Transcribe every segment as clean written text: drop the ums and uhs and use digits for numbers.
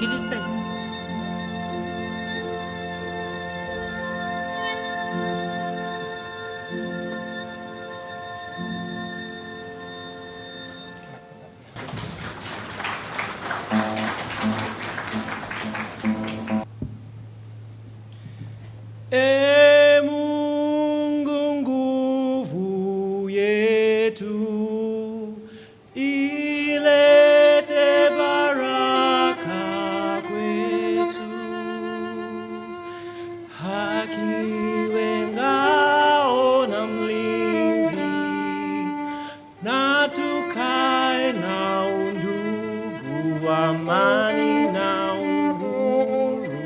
Give it back. Emungu yetu ilete baraka kwetu, haki iwe ngao na mlinzi, na tukae na undugu, amani na uhuru,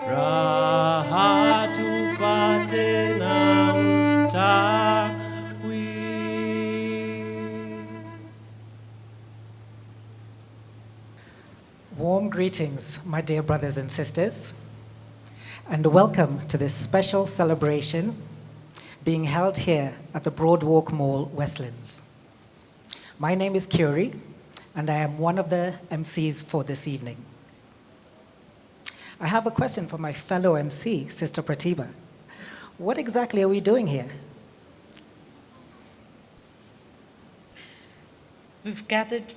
raha tupate na ustawi. Warm greetings, my dear brothers and sisters, and welcome to this special celebration being held here at the Broadwalk Mall, Westlands. My name is Curie, and I am one of the MCs for this evening. I have a question for my fellow MC, Sister Pratibha. What exactly are we doing here? We've gathered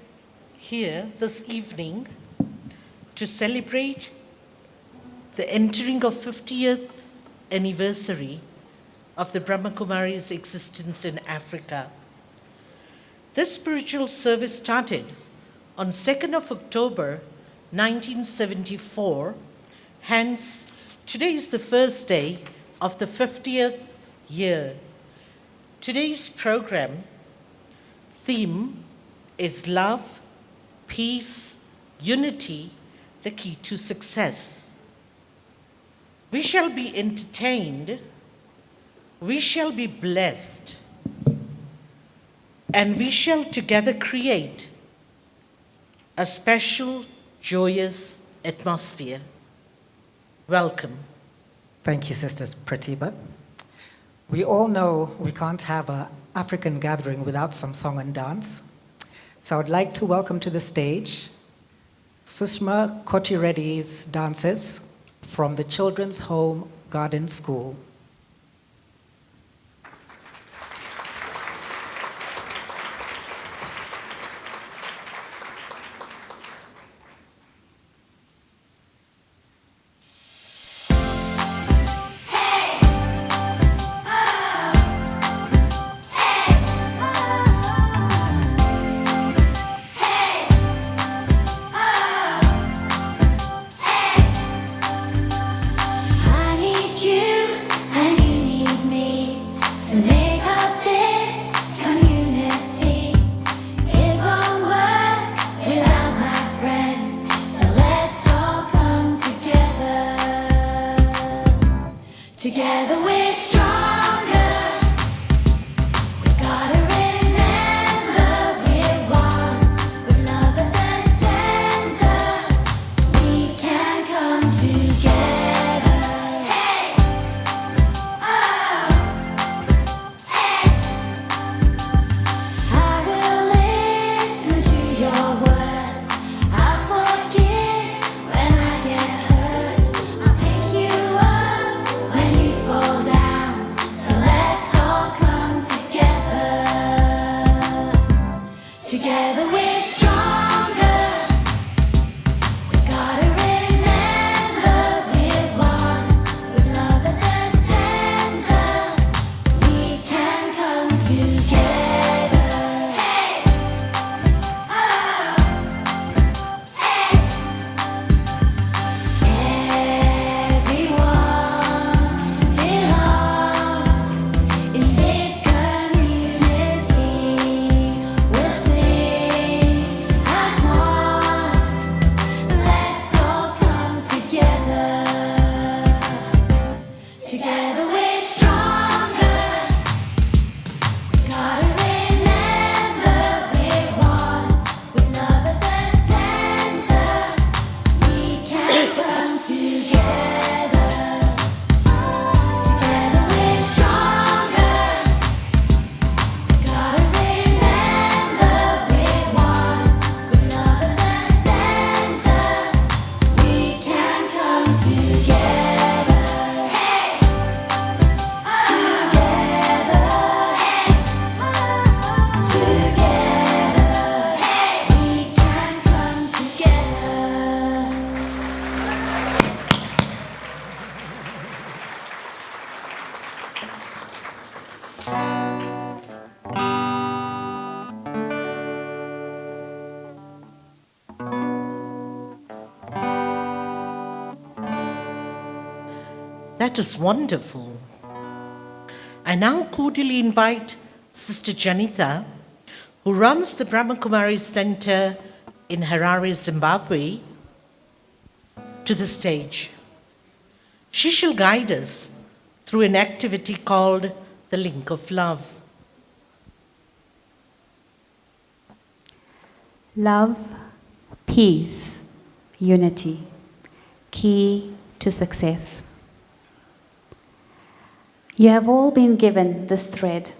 here this evening to celebrate the entering of 50th anniversary of the Brahma Kumaris' existence in Africa. This spiritual service started on 2nd of October 1974. Hence, today is the first day of the 50th year. Today's program theme is love, peace, unity, the key to success. We shall be entertained, we shall be blessed, and we shall together create a special, joyous atmosphere. Welcome. Thank you, Sister Pratibha. We all know we can't have an African gathering without some song and dance. So I'd like to welcome to the stage Sushma Koti Reddy's dancers from the Children's Home Garden School. I need you. That is wonderful. I now cordially invite Sister Janita, who runs the Brahma Kumaris Center in Harare, Zimbabwe, to the stage. She shall guide us through an activity called the Link of Love. Love, peace, unity, key to success. You have all been given this thread.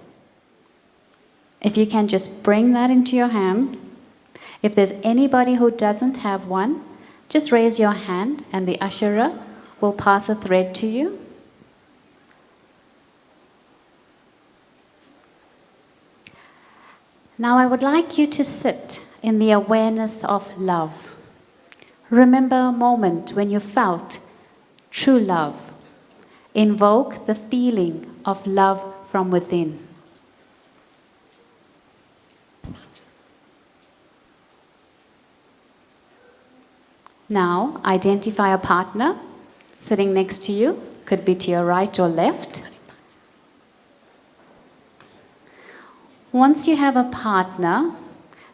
If you can just bring that into your hand. If there's anybody who doesn't have one, just raise your hand and the usherer will pass a thread to you. Now I would like you to sit in the awareness of love. Remember a moment when you felt true love. Invoke the feeling of love from within. Now, identify a partner sitting next to you. Could be to your right or left. Once you have a partner,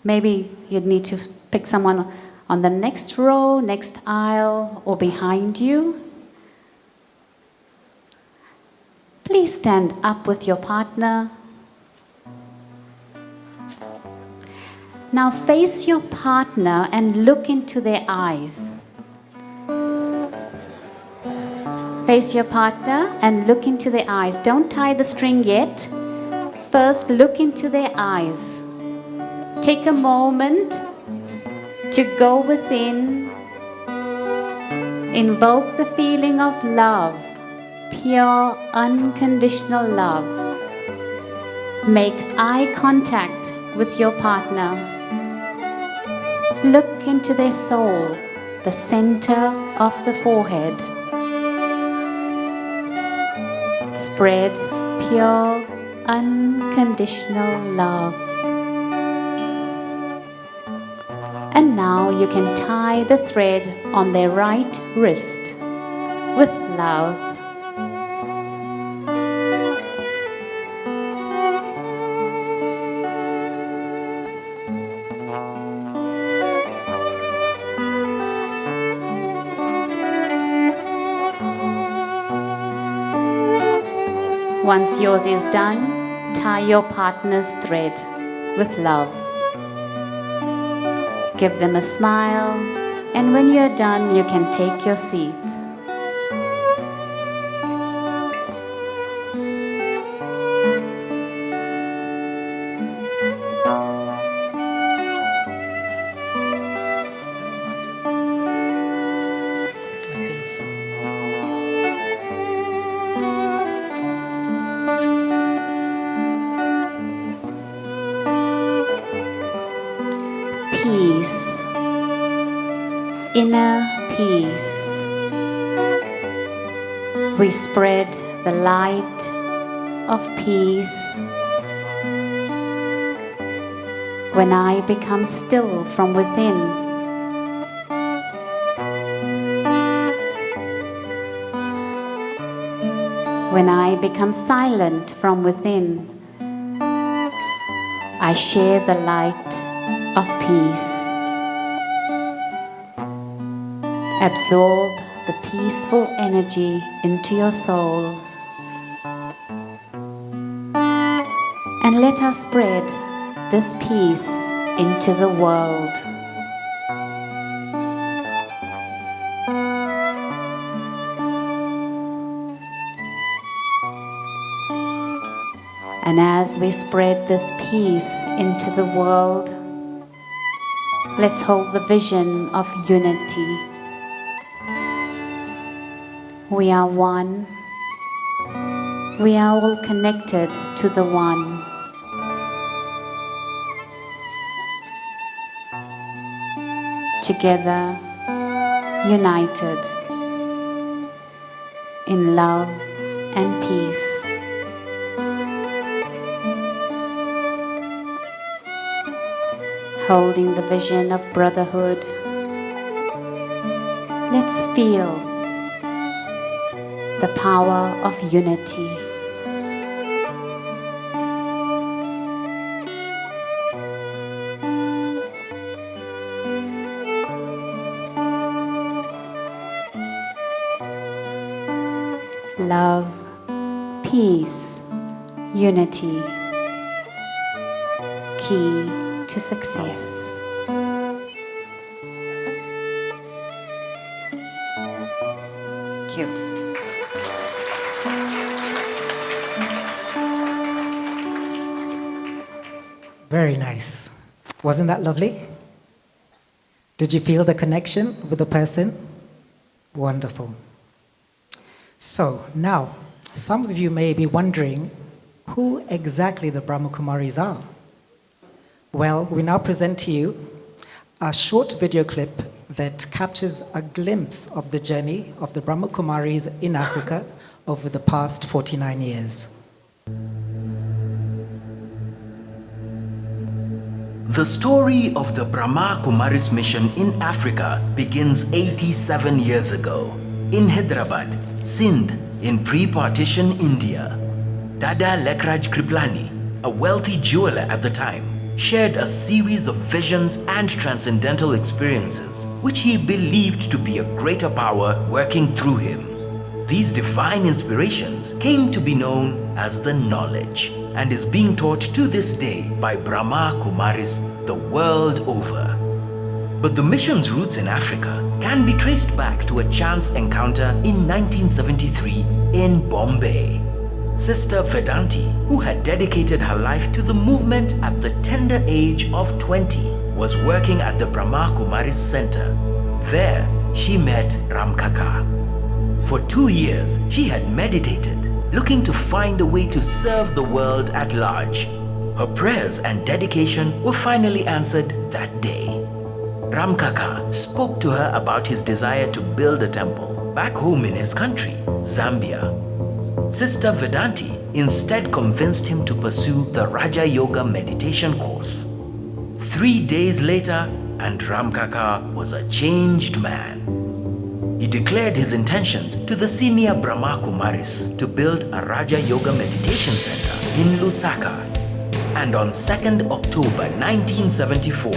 maybe you'd need to pick someone on the next row, next aisle, or behind you. Please stand up with your partner. Now face your partner and look into their eyes. Face your partner and look into their eyes. Don't tie the string yet. First, look into their eyes. Take a moment to go within. Invoke the feeling of love. Pure, unconditional love. Make eye contact with your partner. Look into their soul, the center of the forehead. Spread pure, unconditional love. And now you can tie the thread on their right wrist with love. Once yours is done, tie your partner's thread with love. Give them a smile, and when you're done, you can take your seat. I think so. Peace, inner peace. We spread the light of peace. When I become still from within, when I become silent from within, I share the light of peace. Absorb the peaceful energy into your soul. And let us spread this peace into the world. And as we spread this peace into the world, let's hold the vision of unity. We are one. We are all connected to the one. Together, united in love and peace. Holding the vision of brotherhood, let's feel the power of unity. Love, peace, unity, key to success. Thank you. Very nice. Wasn't that lovely? Did you feel the connection with the person? Wonderful. So now, some of you may be wondering who exactly the Brahma Kumaris are. Well, we now present to you a short video clip that captures a glimpse of the journey of the Brahma Kumaris in Africa over the past 49 years. The story of the Brahma Kumaris mission in Africa begins 87 years ago in Hyderabad, Sindh, in pre-partition India. Dada Lekraj Kriplani, a wealthy jeweler at the time, shared a series of visions and transcendental experiences which he believed to be a greater power working through him. These divine inspirations came to be known as the knowledge and is being taught to this day by Brahma Kumaris the world over. But the mission's roots in Africa can be traced back to a chance encounter in 1973 in Bombay. Sister Vedanti, who had dedicated her life to the movement at the tender age of 20, was working at the Brahma Kumaris Center. There, she met Ramkaka. For 2 years, she had meditated, looking to find a way to serve the world at large. Her prayers and dedication were finally answered that day. Ramkaka spoke to her about his desire to build a temple back home in his country, Zambia. Sister Vedanti instead convinced him to pursue the Raja Yoga meditation course. 3 days later, and Ramkaka was a changed man. He declared his intentions to the senior Brahma Kumaris to build a Raja Yoga meditation center in Lusaka. And on 2nd October 1974,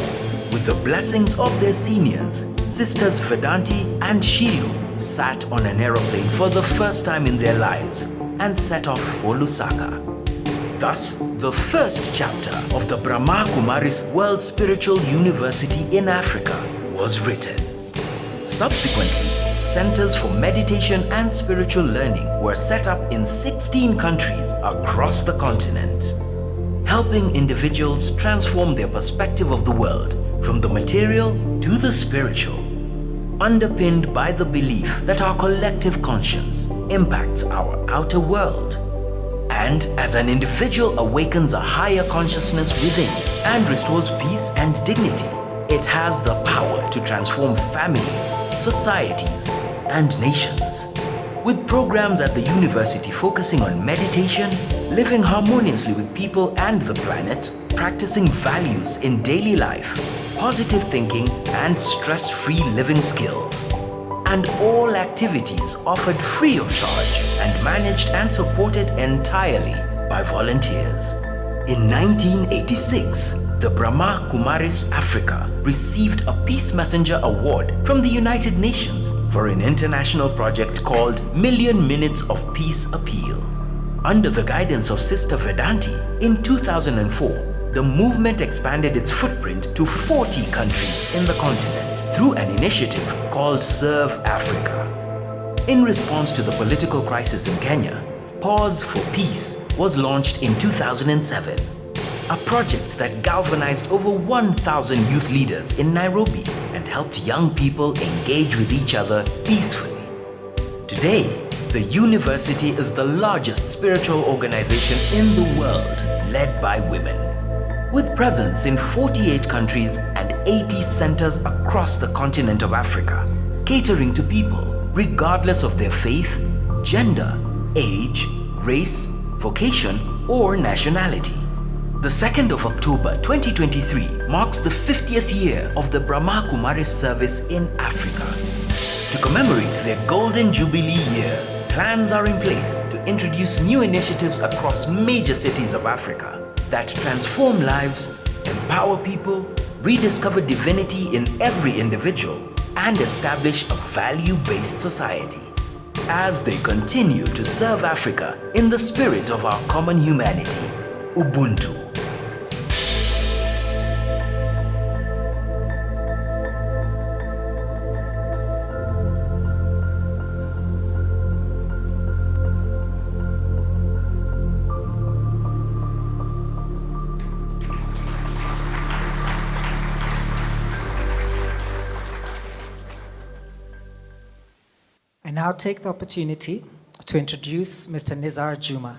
with the blessings of their seniors, Sisters Vedanti and Shilu sat on an aeroplane for the first time in their lives and set off for Lusaka. Thus, the first chapter of the Brahma Kumaris World Spiritual University in Africa was written. Subsequently, centers for meditation and spiritual learning were set up in 16 countries across the continent, helping individuals transform their perspective of the world from the material to the spiritual, underpinned by the belief that our collective conscience impacts our outer world. And as an individual awakens a higher consciousness within and restores peace and dignity, it has the power to transform families, societies, and nations. With programs at the university focusing on meditation, living harmoniously with people and the planet, practicing values in daily life, positive thinking, and stress-free living skills. And all activities offered free of charge and managed and supported entirely by volunteers. In 1986, the Brahma Kumaris Africa received a Peace Messenger Award from the United Nations for an international project called Million Minutes of Peace Appeal. Under the guidance of Sister Vedanti, in 2004, the movement expanded its footprint to 40 countries in the continent through an initiative called Serve Africa. In response to the political crisis in Kenya, Pause for Peace was launched in 2007, a project that galvanized over 1,000 youth leaders in Nairobi and helped young people engage with each other peacefully. Today, the university is the largest spiritual organization in the world led by women, with presence in 48 countries and 80 centers across the continent of Africa, catering to people regardless of their faith, gender, age, race, vocation, or nationality. The 2nd of October 2023 marks the 50th year of the Brahma Kumaris service in Africa. To commemorate their Golden Jubilee year, Plans are in place to introduce new initiatives across major cities of Africa that transform lives, empower people, rediscover divinity in every individual, and establish a value-based society. As they continue to serve Africa in the spirit of our common humanity, Ubuntu. I now take the opportunity to introduce Mr. Nizar Juma.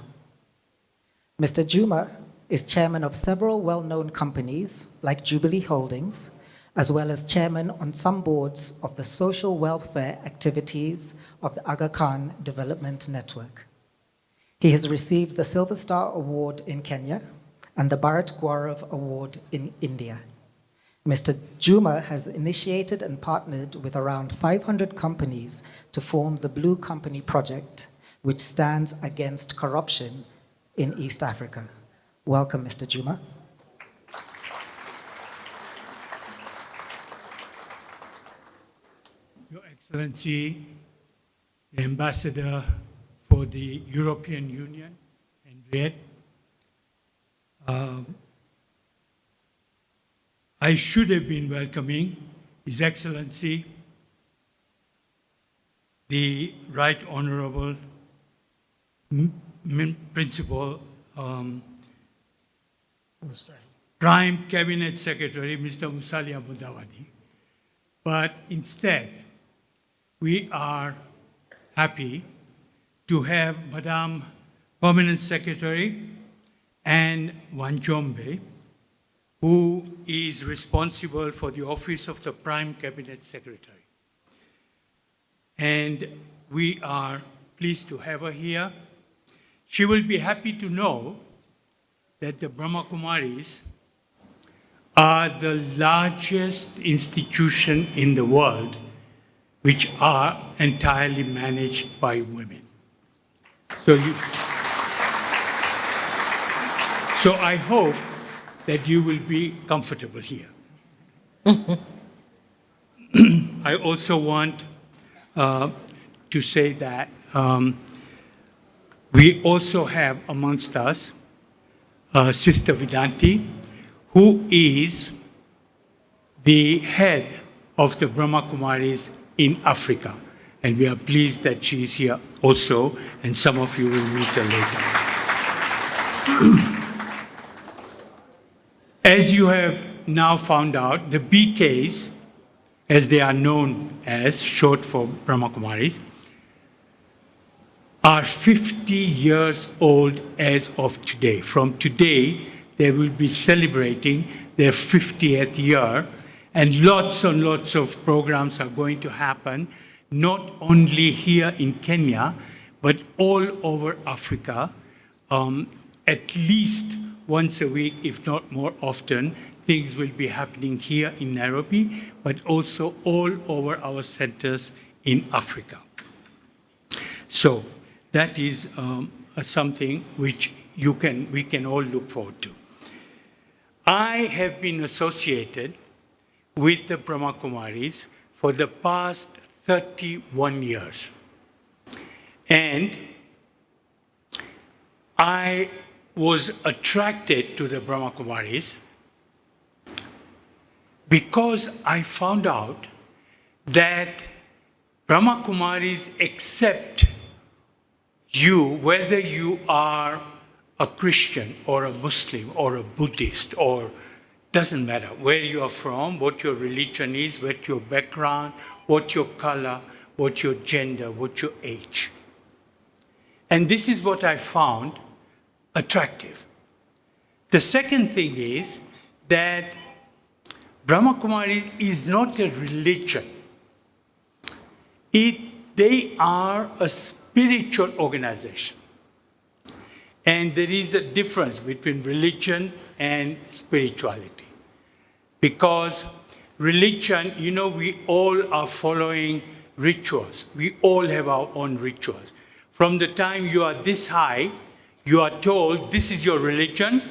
Mr. Juma is chairman of several well-known companies like Jubilee Holdings, as well as chairman on some boards of the social welfare activities of the Aga Khan Development Network. He has received the Silver Star Award in Kenya and the Bharat Gaurav Award in India. Mr. Juma has initiated and partnered with around 500 companies to form the Blue Company Project, which stands against corruption in East Africa. Welcome, Mr. Juma. Your Excellency, the Ambassador for the European Union, Henriette, I should have been welcoming His Excellency, the Right Honorable Principal Prime Cabinet Secretary, Mr. Musalia Mudavadi. But instead, we are happy to have Madam Permanent Secretary and Wanjombe, who is responsible for the office of the Prime Cabinet Secretary. And we are pleased to have her here. She will be happy to know that the Brahma Kumaris are the largest institution in the world which are entirely managed by women. So I hope that you will be comfortable here. I also want to say that we also have amongst us Sister Vedanti, who is the head of the Brahma Kumaris in Africa. And we are pleased that she is here also, and some of you will meet her later. As you have now found out, the BKs, as they are known as, short for Brahma Kumaris, are 50 years old as of today. From today, they will be celebrating their 50th year, and lots of programs are going to happen, not only here in Kenya, but all over Africa, at least once a week, if not more often. Things will be happening here in Nairobi, but also all over our centers in Africa. So that is something which we can all look forward to. I have been associated with the Brahma Kumaris for the past 31 years. And I was attracted to the Brahma Kumaris because I found out that Brahma Kumaris accept you, whether you are a Christian or a Muslim or a Buddhist, or doesn't matter where you are from, what your religion is, what your background, what your color, what your gender, what your age. And this is what I found attractive. The second thing is that Brahma Kumaris is not a religion. They are a spiritual organization. And there is a difference between religion and spirituality. Because religion, you know, we all are following rituals. We all have our own rituals. From the time you are this high, you are told this is your religion,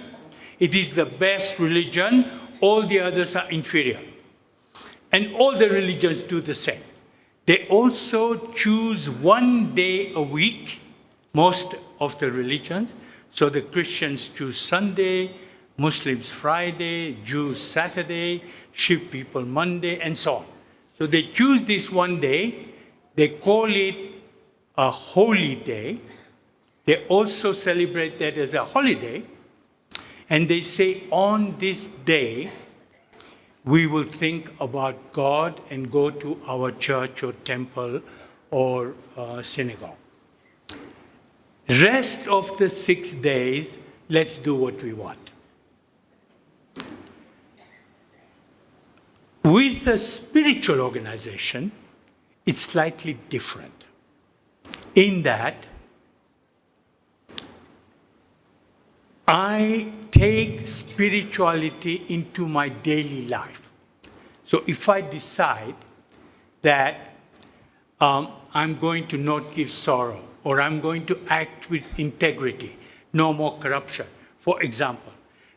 it is the best religion, all the others are inferior. And all the religions do the same. They also choose one day a week, most of the religions. So the Christians choose Sunday, Muslims Friday, Jews Saturday, Sikh people Monday, and so on. So they choose this one day, they call it a holy day. They also celebrate that as a holiday, and they say on this day, we will think about God and go to our church or temple or synagogue. Rest of the 6 days, let's do what we want. With a spiritual organization, it's slightly different in that I take spirituality into my daily life. So if I decide that I'm going to not give sorrow, or I'm going to act with integrity, no more corruption, for example,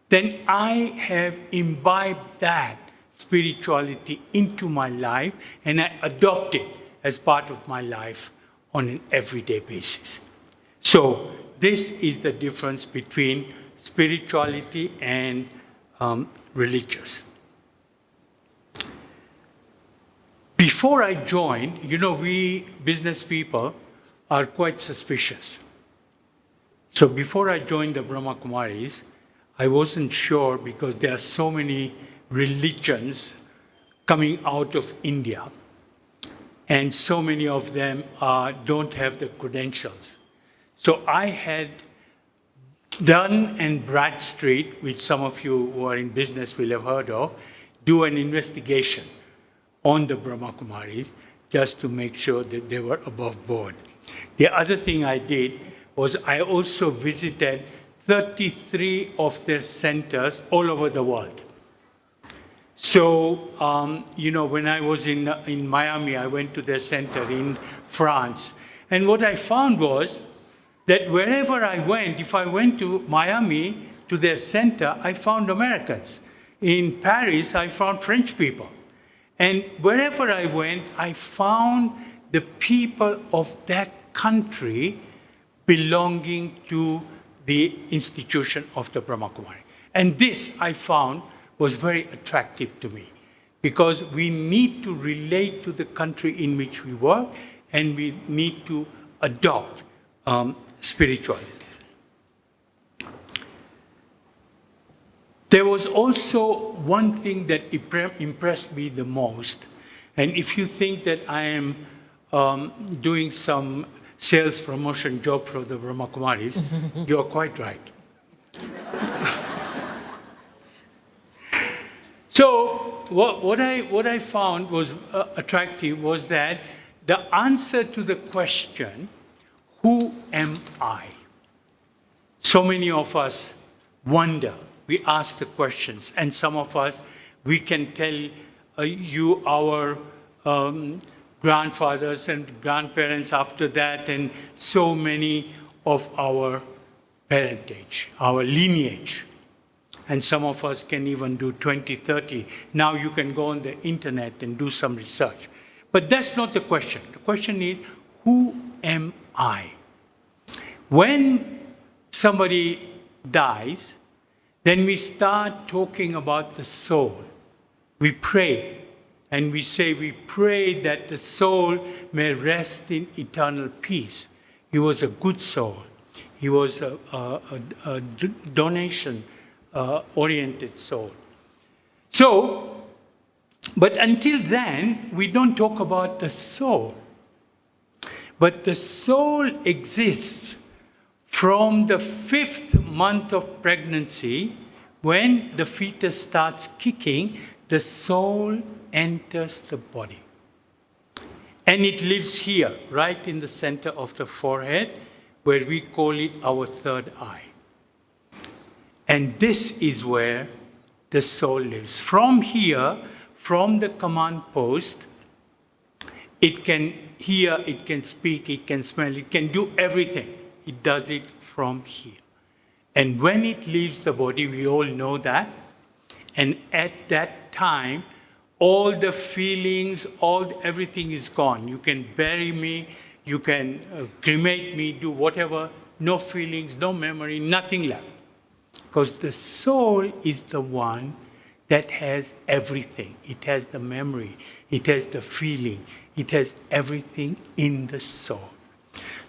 then I have imbibed that spirituality into my life and I adopt it as part of my life on an everyday basis. So this is the difference between spirituality and religious. Before I joined, we business people are quite suspicious. So before I joined the Brahma Kumaris, I wasn't sure because there are so many religions coming out of India, and so many of them don't have the credentials. So I had Dun and Bradstreet, which some of you who are in business will have heard of, do an investigation on the Brahma Kumaris just to make sure that they were above board. The other thing I did was I also visited 33 of their centers all over the world. So, when I was in Miami, I went to their center in France. And what I found was that wherever I went, if I went to Miami, to their center, I found Americans. In Paris, I found French people. And wherever I went, I found the people of that country belonging to the institution of the Brahma Kumari. And this, I found, was very attractive to me because we need to relate to the country in which we work and we need to adopt spirituality. There was also one thing that impressed me the most, and if you think that I am doing some sales promotion job for the Brahma Kumaris, you're quite right. So what I found was attractive was that the answer to the question, who am I? So many of us wonder. We ask the questions, and some of us, we can tell you our grandfathers and grandparents after that, and so many of our parentage, our lineage. And some of us can even do 20, 30. Now you can go on the internet and do some research. But that's not the question. The question is, who am I? When somebody dies, then we start talking about the soul. We pray, and we say we pray that the soul may rest in eternal peace. He was a good soul. He was a donation oriented soul. So, but until then, we don't talk about the soul. But the soul exists from the 5th month of pregnancy. When the fetus starts kicking, the soul enters the body. And it lives here, right in the center of the forehead, where we call it our third eye. And this is where the soul lives. From here, from the command post, It can hear, it can speak, it can smell, it can do everything. It does it from here. And when it leaves the body, we all know that. And at that time, all the feelings, everything is gone. You can bury me, you can cremate me, do whatever. No feelings, no memory, nothing left. Because the soul is the one that has everything. It has the memory, it has the feeling, it has everything in the soul.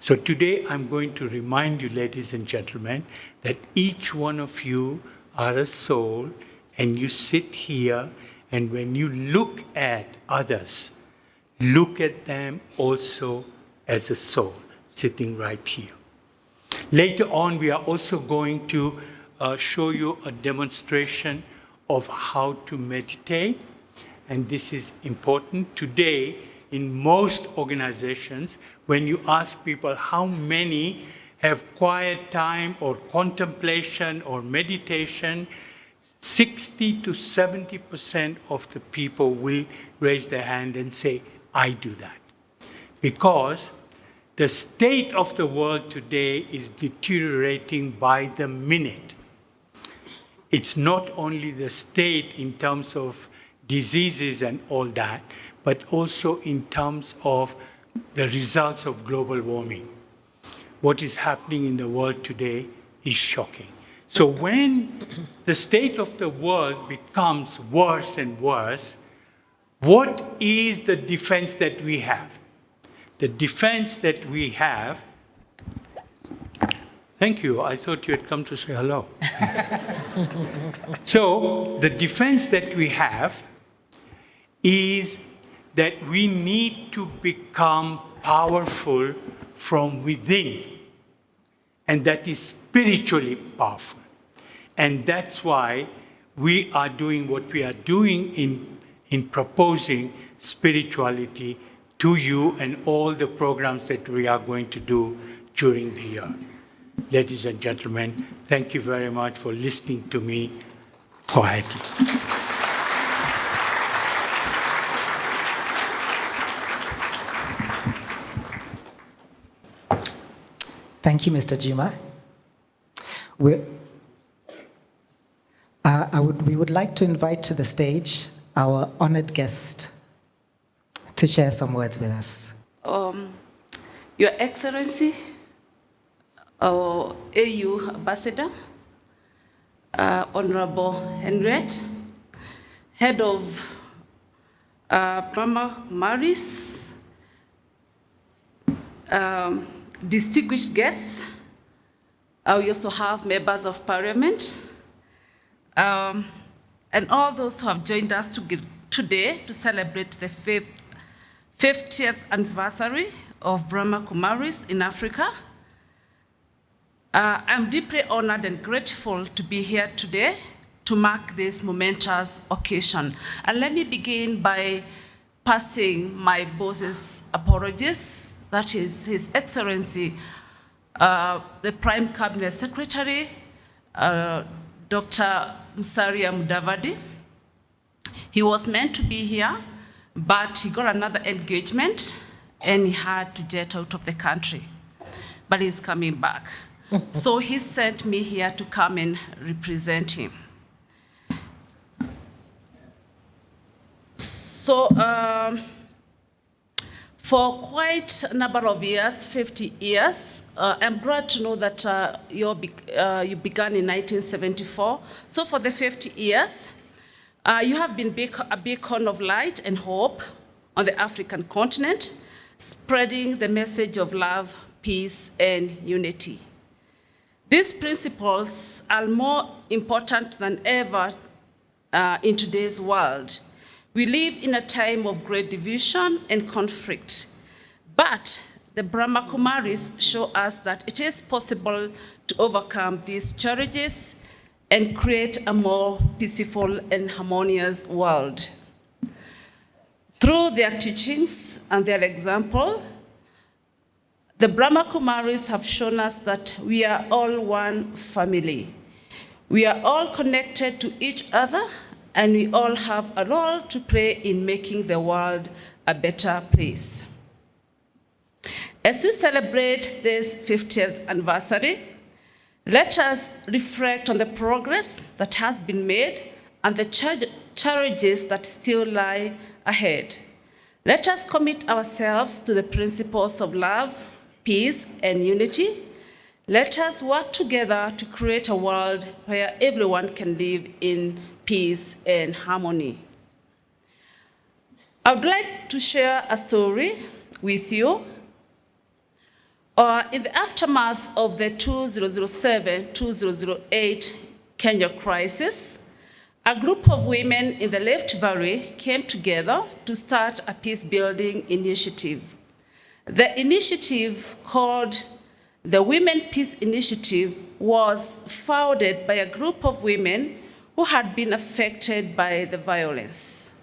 So today I'm going to remind you, ladies and gentlemen, that each one of you are a soul, and you sit here, and when you look at others, look at them also as a soul sitting right here. Later on, we are also going to show you a demonstration of how to meditate, and this is important. Today, in most organizations, when you ask people how many have quiet time or contemplation or meditation, 60 to 70% of the people will raise their hand and say, I do that. Because the state of the world today is deteriorating by the minute. It's not only the state in terms of diseases and all that, but also in terms of the results of global warming. What is happening in the world today is shocking. So when the state of the world becomes worse and worse, what is the defense that we have? The defense that we have, thank you, I thought you had come to say hello. So the defense that we have is that we need to become powerful from within, and that is spiritually powerful. And that's why we are doing what we are doing in proposing spirituality to you and all the programs that we are going to do during the year. Ladies and gentlemen, thank you very much for listening to me quietly. Thank you, Mr. Juma. We would like to invite to the stage our honored guest to share some words with us. Your Excellency, our AU Ambassador, Honorable Henriette, Head of Brahma Kumaris, distinguished guests. We also have members of parliament, and all those who have joined us today to celebrate the 50th anniversary of Brahma Kumaris in Africa. I'm deeply honored and grateful to be here today to mark this momentous occasion. And let me begin by passing my boss's apologies. That is His Excellency, the Prime Cabinet Secretary, Dr. Musalia Mudavadi. He was meant to be here, but he got another engagement and he had to jet out of the country. But he's coming back. So he sent me here to come and represent him. So, for quite a number of years, 50 years, I'm glad to know that you began in 1974. So for the 50 years, you have been a beacon of light and hope on the African continent, spreading the message of love, peace, and unity. These principles are more important than ever in today's world. We live in a time of great division and conflict, but the Brahma Kumaris show us that it is possible to overcome these challenges and create a more peaceful and harmonious world. Through their teachings and their example, the Brahma Kumaris have shown us that we are all one family. We are all connected to each other, and we all have a role to play in making the world a better place. As we celebrate this 50th anniversary, let us reflect on the progress that has been made and the challenges that still lie ahead. Let us commit ourselves to the principles of love, peace, and unity. Let us work together to create a world where everyone can live in peace and harmony. I would like to share a story with you. In the aftermath of the 2007-2008 Kenya crisis, a group of women in the Rift Valley came together to start a peace-building initiative. The initiative, called the Women Peace Initiative, was founded by a group of women who had been affected by the violence.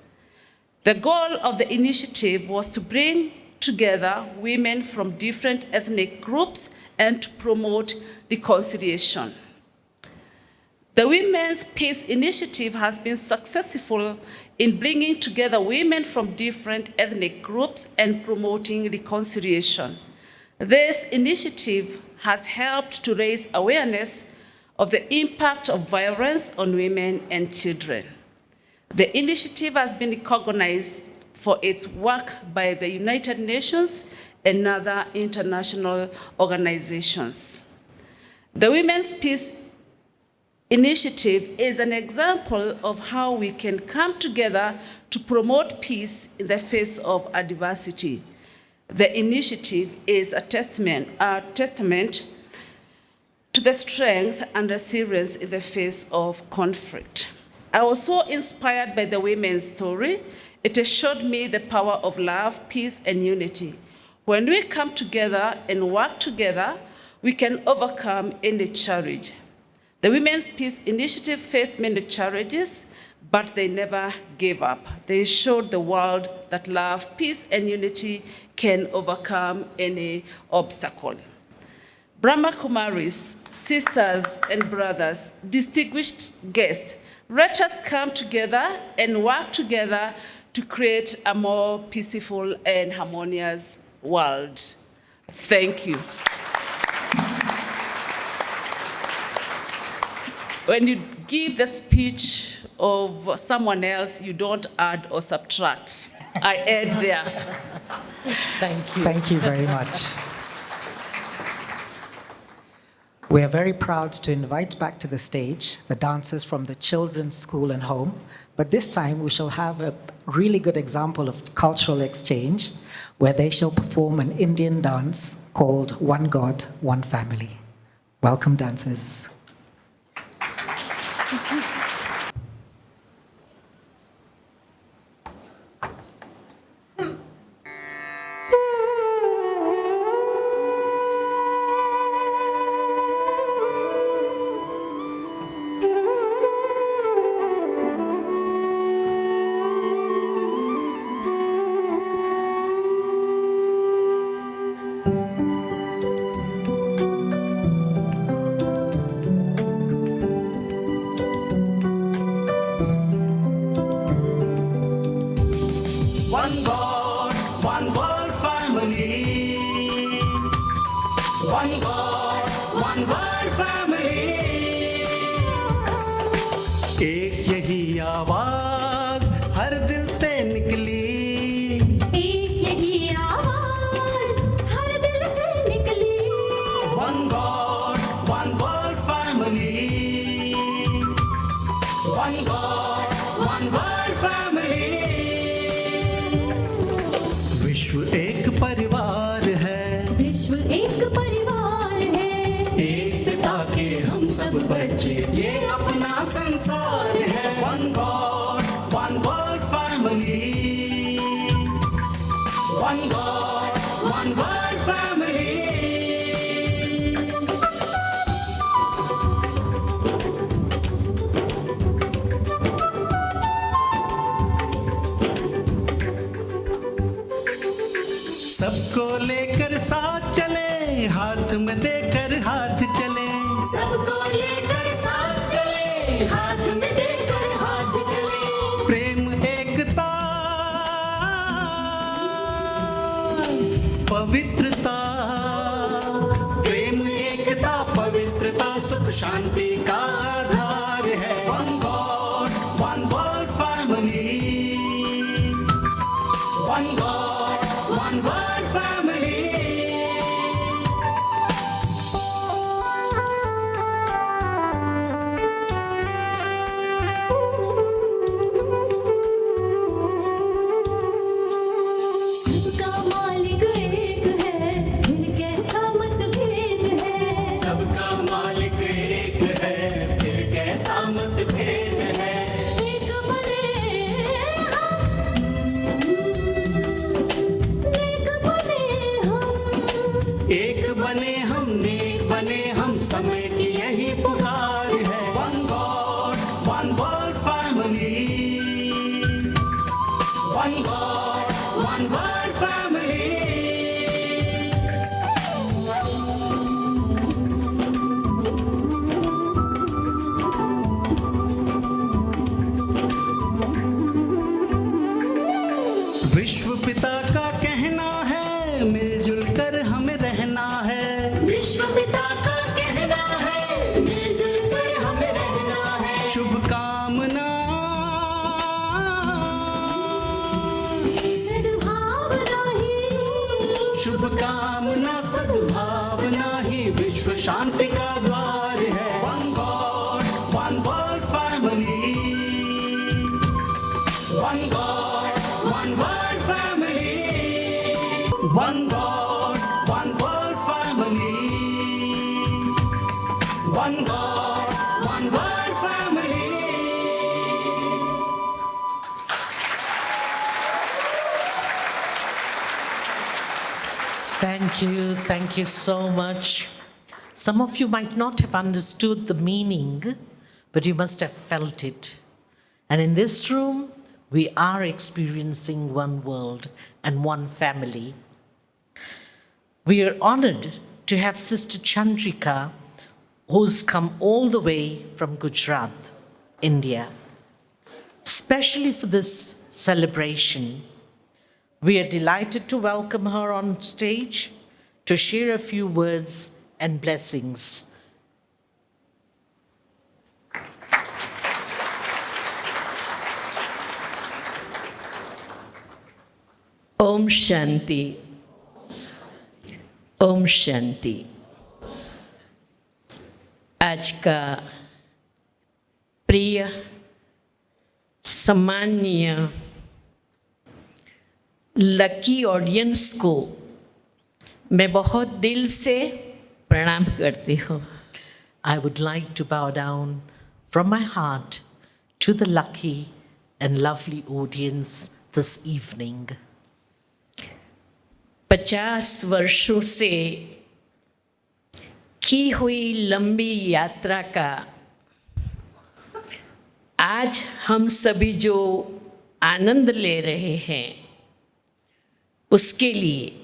The goal of the initiative was to bring together women from different ethnic groups and to promote reconciliation. The Women's Peace Initiative has been successful in bringing together women from different ethnic groups and promoting reconciliation. This initiative has helped to raise awareness of the impact of violence on women and children. The initiative has been recognized for its work by the United Nations and other international organizations. The Women's Peace Initiative is an example of how we can come together to promote peace in the face of adversity. The initiative is a testament to the strength and resilience in the face of conflict. I was so inspired by the women's story. It showed me the power of love, peace, and unity. When we come together and work together, we can overcome any challenge. The Women's Peace Initiative faced many challenges, but they never gave up. They showed the world that love, peace, and unity can overcome any obstacle. Brahma Kumaris, sisters and brothers, distinguished guests, let us come together and work together to create a more peaceful and harmonious world. Thank you. When you give the speech of someone else, you don't add or subtract. I add there. Thank you. Thank you very much. We are very proud to invite back to the stage the dancers from the children's school and home, but this time we shall have a really good example of cultural exchange where they shall perform an Indian dance called One God, One Family. Welcome, dancers. One God, one world family. One God, one world family. एक यही आवाज हर दिल से निकली. एक यही आवाज हर दिल से निकली. One God, one world family. One God, one world family. विश्व एक परिवार है. विश्व एक परिवार है. एक पिता के हम सब बच्चे, ये अपना संसार है. One God, one world family. One God, one world family. सबको लेकर साथ चले, हाथ में देकर हाथ चले. सबको लेकर साथ चले, हाथ में देकर हाथ चले. प्रेम एकता पवित्रता, प्रेम एकता पवित्रता सुख शांति का आधार है। One God one world family, one God one world family. सबका मालिक एक है, फिर कैसा मतभेद है। सबका मालिक एक है, फिर कैसा मतभेद है। एक बने हम, नेक बने हम। एक बने हम, नेक बने हम, समय की यही पुकार है। One God one world family, one God one world family. विश्व पिता का कहना है, मिलजुल कर हमें रहना है। विश्व पिता का कहना है, मिलजुल कर हमें रहना है। शुभकामना सद्भावना ही, शुभकामना सद्भावना ही विश्व शांति का द्वार है। One God one world family, one God one world family, one God one world family, one God one world family. Thank you so much. Some of you might not have understood the meaning, but you must have felt it. And in this room, we are experiencing one world and one family. We are honored to have Sister Chandrika, who's come all the way from Gujarat, India, especially for this celebration. We are delighted to welcome her on stage to share a few words and blessings. Om Shanti, Om Shanti. आज का प्रिय सम्माननीय lucky audience को मैं बहुत दिल से प्रणाम करती हूँ। I would like to bow down from my heart to the lucky and lovely audience this evening. 50 वर्षों से की हुई लंबी यात्रा का आज हम सभी जो आनंद ले रहे हैं, उसके लिए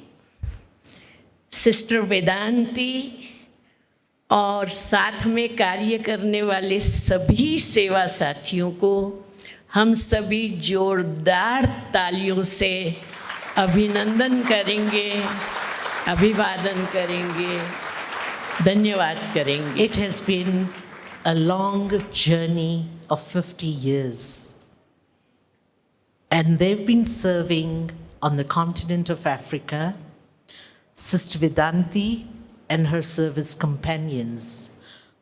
सिस्टर वेदांती और साथ में कार्य करने वाले सभी सेवा साथियों को हम सभी जोरदार तालियों से अभिनंदन करेंगे, अभिवादन करेंगे, धन्यवाद करेंगे। It has been a long journey of 50 years, and they've been serving on the continent of Africa. Sister Vedanti and her service companions,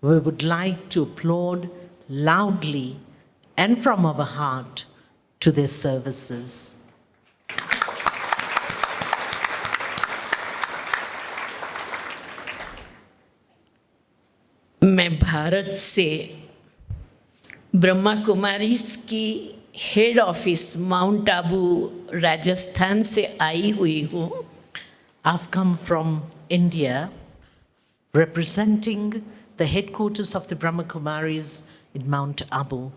we would like to applaud loudly and from our heart to their services. मैं भारत से ब्रह्मा कुमारीज की head office mount Abu Rajasthan से आई हुई हूँ। I've come from India, representing the headquarters of the Brahma Kumaris in Mount Abu.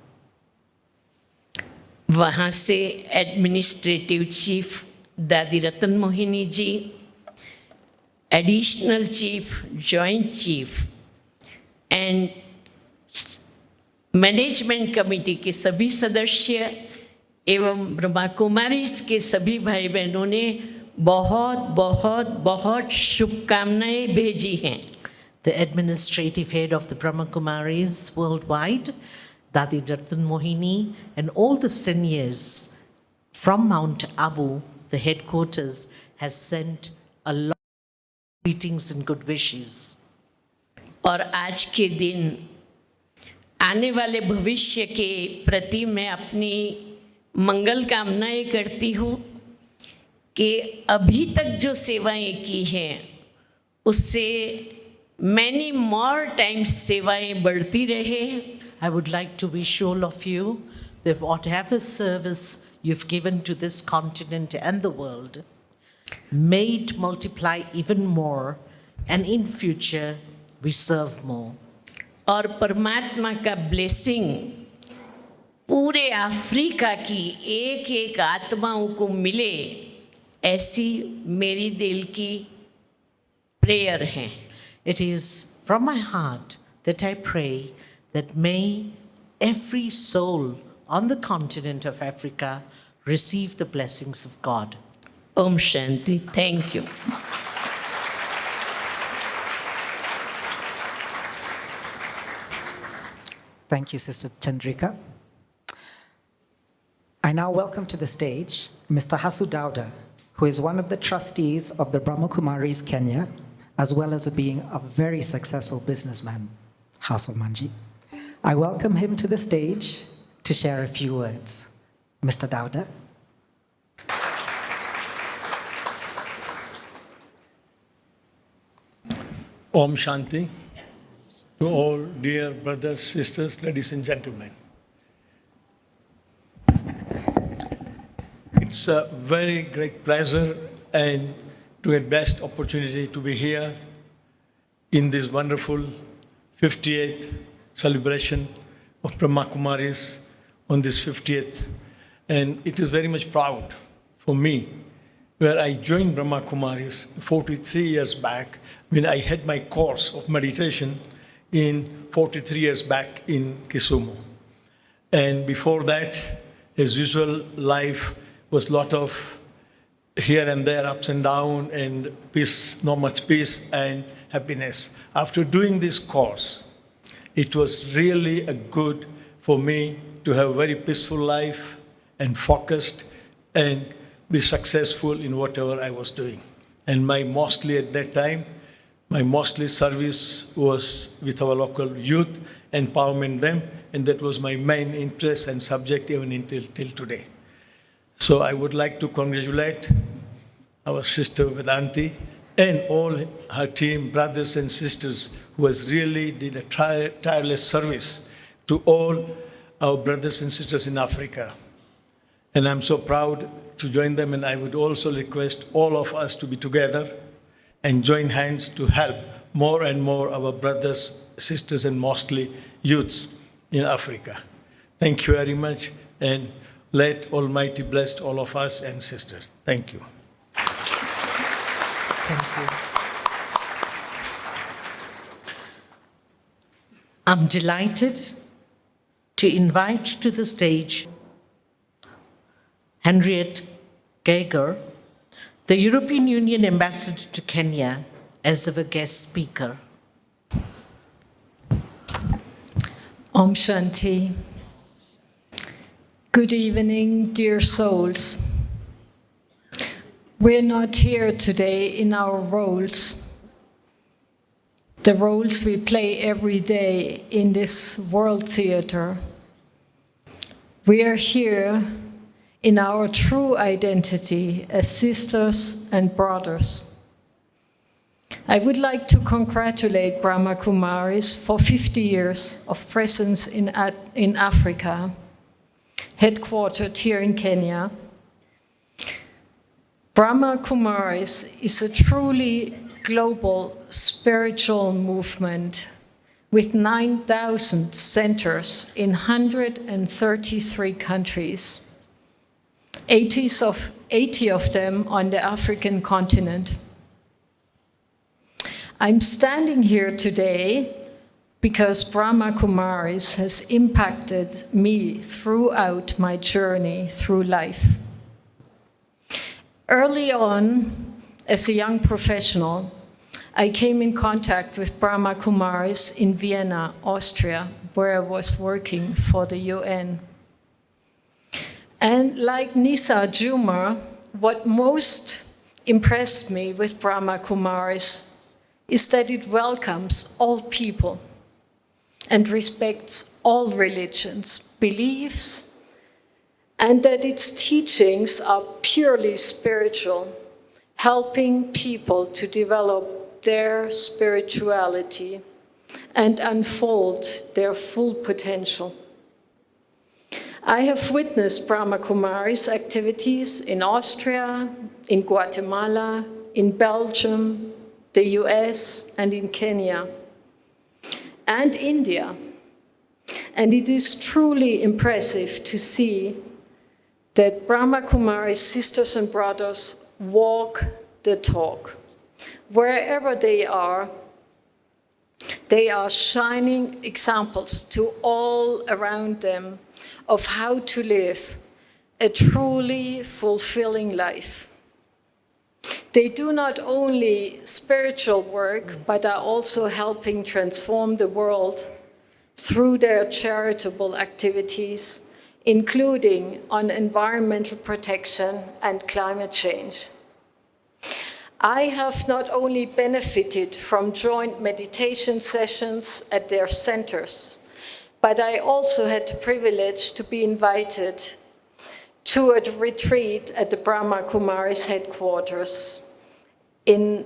वहाँ से administrative chief Dadi Ratan Mohini ji, additional chief, joint chief and management committee के सभी सदस्य एवं ब्रह्मा कुमारीज के सभी भाई बहनों ने बहुत बहुत बहुत शुभकामनाएं भेजी हैं। The administrative head of the Brahma Kumaris worldwide, Dadi Ratan Mohini, and all the seniors from Mount Abu, the headquarters, has sent a lot of greetings and good wishes. और आज के दिन आने वाले भविष्य के प्रति मैं अपनी मंगल कामनाएं करती हूँ कि अभी तक जो सेवाएं की हैं उससे many more times सेवाएं बढ़ती रहे। I would like to wish all of you that whatever service you've given to this continent and the world, may it multiply even more, and in future we serve more. और परमात्मा का blessing पूरे Africa की एक एक आत्माओं को मिले, ऐसी मेरी दिल की प्रेयर है। It is from my heart that I pray that may every soul on the continent of Africa receive the blessings of God. ओम शांति। Thank you. Thank you, Sister Chandrika. I now welcome to the stage Mr. Hasu Dauda, who is one of the trustees of the Brahma Kumaris Kenya, as well as being a very successful businessman. Hasu Manji. I welcome him to the stage to share a few words. Mr. Dauda. Om Shanti. To all dear brothers, sisters, ladies and gentlemen. It's a very great pleasure and to get best opportunity to be here in this wonderful 58th celebration of Brahma Kumaris on this 50th. And it is very much proud for me where I joined Brahma Kumaris 43 years back when I had my course of meditation in 43 years back in Kisumu. And before that, as usual, life was a lot of here and there, ups and downs, and peace, not much peace and happiness. After doing this course, it was really a good for me to have a very peaceful life and focused and be successful in whatever I was doing. And my mostly at that time, my mostly service was with our local youth, empowerment them, and that was my main interest and subject even until today. So I would like to congratulate our sister Vedanti and all her team, brothers and sisters, who has really did a tireless service to all our brothers and sisters in Africa. And I'm so proud to join them, and I would also request all of us to be together and join hands to help more and more our brothers, sisters, and mostly youths in Africa. Thank you very much, and let Almighty bless all of us and sisters. Thank you. Thank you. I'm delighted to invite to the stage Henriette Geiger, the European Union Ambassador to Kenya, as our guest speaker. Om Shanti. Good evening, dear souls. We're not here today in our roles, the roles we play every day in this world theater. We are here in our true identity as sisters and brothers. I would like to congratulate Brahma Kumaris for 50 years of presence in Africa, headquartered here in Kenya. Brahma Kumaris is a truly global spiritual movement with 9,000 centers in 133 countries. 80 of them on the African continent. I'm standing here today because Brahma Kumaris has impacted me throughout my journey through life. Early on, as a young professional, I came in contact with Brahma Kumaris in Vienna, Austria, where I was working for the UN. And like Nisa Juma, what most impressed me with Brahma Kumaris is that it welcomes all people and respects all religions, beliefs, and that its teachings are purely spiritual, helping people to develop their spirituality and unfold their full potential. I have witnessed Brahma Kumaris activities in Austria, in Guatemala, in Belgium, the US, and in Kenya, and India. And it is truly impressive to see that Brahma Kumaris sisters and brothers walk the talk. Wherever they are shining examples to all around them of how to live a truly fulfilling life. They do not only spiritual work, but are also helping transform the world through their charitable activities, including on environmental protection and climate change. I have not only benefited from joint meditation sessions at their centers, but I also had the privilege to be invited to a retreat at the Brahma Kumaris headquarters in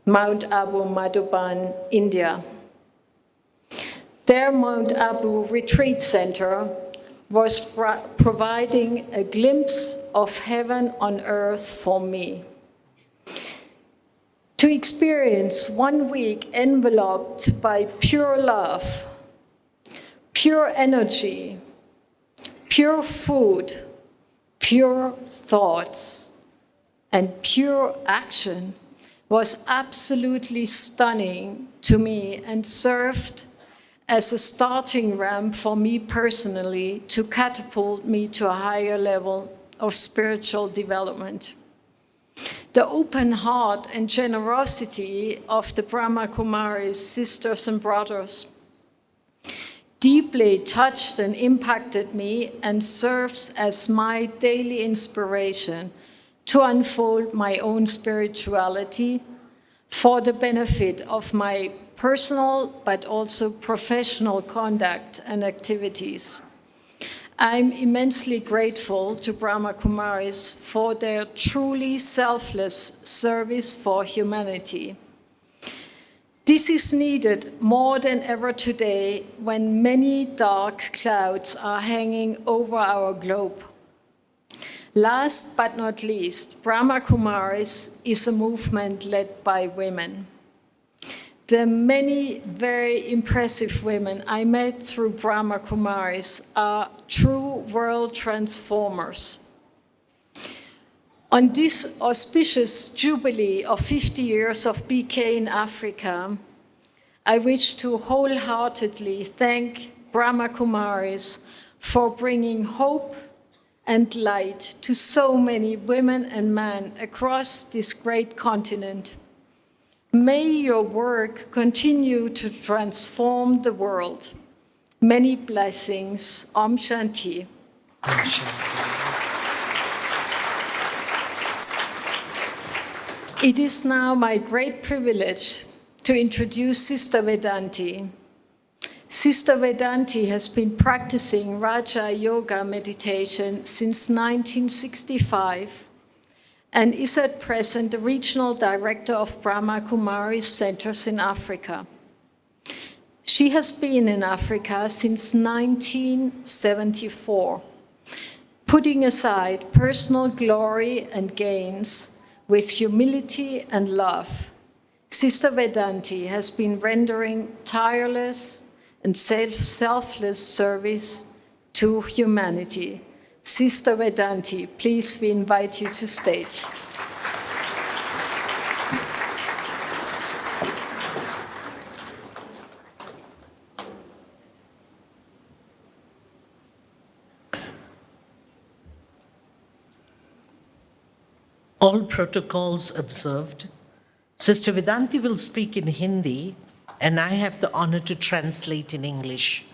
Mount Abu, Madhuban, India. Their Mount Abu retreat center was providing a glimpse of heaven on earth for me. To experience 1 week enveloped by pure love, pure energy, pure food, pure thoughts, and pure action was absolutely stunning to me and served as a starting ramp for me personally to catapult me to a higher level of spiritual development. The open heart and generosity of the Brahma Kumaris sisters and brothers deeply touched and impacted me and serves as my daily inspiration to unfold my own spirituality for the benefit of my personal but also professional conduct and activities. I'm immensely grateful to Brahma Kumaris for their truly selfless service for humanity. This is needed more than ever today when many dark clouds are hanging over our globe. Last but not least, Brahma Kumaris is a movement led by women. The many very impressive women I met through Brahma Kumaris are true world transformers. On this auspicious jubilee of 50 years of BK in Africa, I wish to wholeheartedly thank Brahma Kumaris for bringing hope and light to so many women and men across this great continent. May your work continue to transform the world. Many blessings. Om Shanti. Om Shanti. It is now my great privilege to introduce Sister Vedanti. Sister Vedanti has been practicing Raja Yoga meditation since 1965 and is at present the Regional Director of Brahma Kumaris Centers in Africa. She has been in Africa since 1974, putting aside personal glory and gains with humility and love. Sister Vedanti has been rendering tireless and selfless service to humanity. Sister Vedanti, please, we invite you to stage. All protocols observed. Sister Vedanti will speak in Hindi, and I have the honor to translate in English.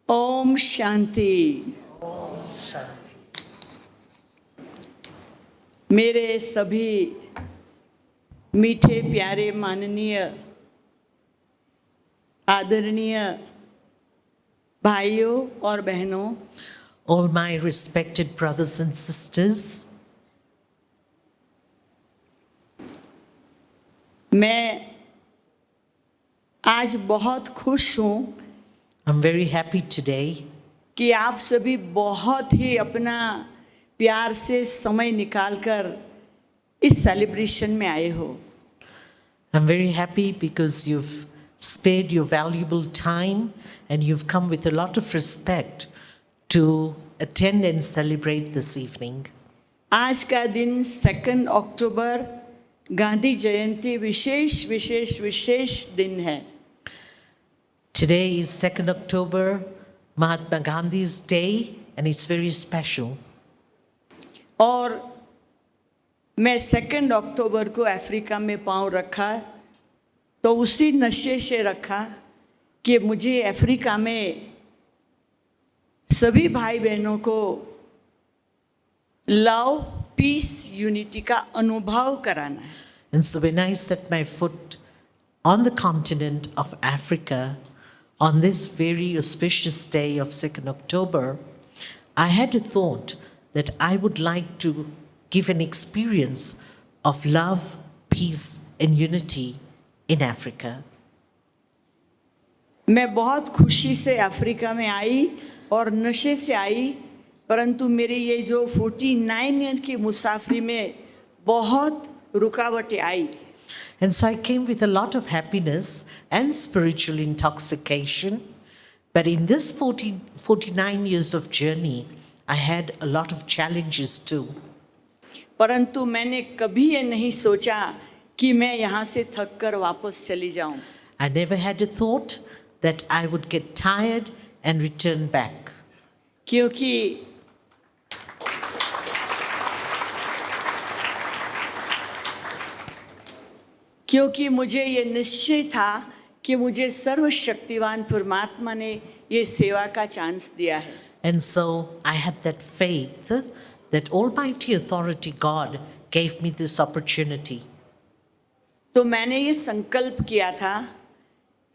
Om Shanti. मेरे सभी मीठे प्यारे माननीय आदरणीय भाइयों और बहनों, All my respected brothers and sisters, मैं आज बहुत खुश हूँ I'm very happy today कि आप सभी बहुत ही अपना प्यार से समय निकालकर इस सेलिब्रेशन में आए हो। I'm very happy because you've spared your valuable time and you've come with a lot of respect to attend and celebrate this evening. आज का दिन 2 अक्टूबर गांधी जयंती विशेष विशेष विशेष दिन है। Today is 2nd October, Mahatma Gandhi's day, and it's very special. और मैं 2 अक्टूबर को Africa में पांव रखा तो उसी नशे से रखा कि मुझे अफ्रीका में सभी भाई बहनों को लव, पीस, यूनिटी का अनुभव कराना है। And so when I set my foot on the continent of Africa, on this very auspicious day of 2nd October, I had a thought that I would like to give an experience of love, peace, and unity in Africa. मैं बहुत खुशी से Africa में आई और नशे से आई, परंतु मेरे ये जो 49 ईयर की मुसाफरी में बहुत रुकावटें आई। And so I came with a lot of happiness and spiritual intoxication. But in this 49 years of journey, I had a lot of challenges too. परंतु मैंने कभी ये नहीं सोचा कि मैं यहाँ से थक कर वापस चली जाऊँ। I never had a thought that I would get tired and return back. क्योंकि मुझे ये निश्चय था कि मुझे सर्वशक्तिवान परमात्मा ने ये सेवा का चांस दिया है। And so I had that faith that Almighty Authority God gave me this opportunity. तो मैंने ये संकल्प किया था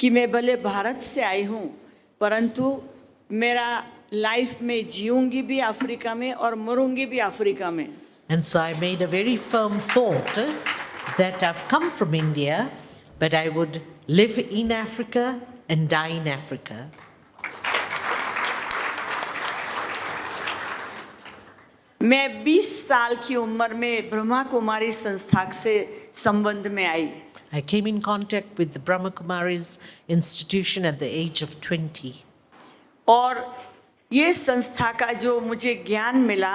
कि मैं भले भारत से आई हूँ, परंतु मेरा लाइफ में जीऊंगी भी अफ्रीका में और मरूंगी भी अफ्रीका में। And so I made a very firm thought that I've come from India, but I would live in Africa and die in Africa. मैं 20 साल की उम्र में ब्रह्मा कुमारी संस्था से संबंध में आई। I came in contact with the Brahma Kumaris institution at the age of 20. और ये संस्था का जो मुझे ज्ञान मिला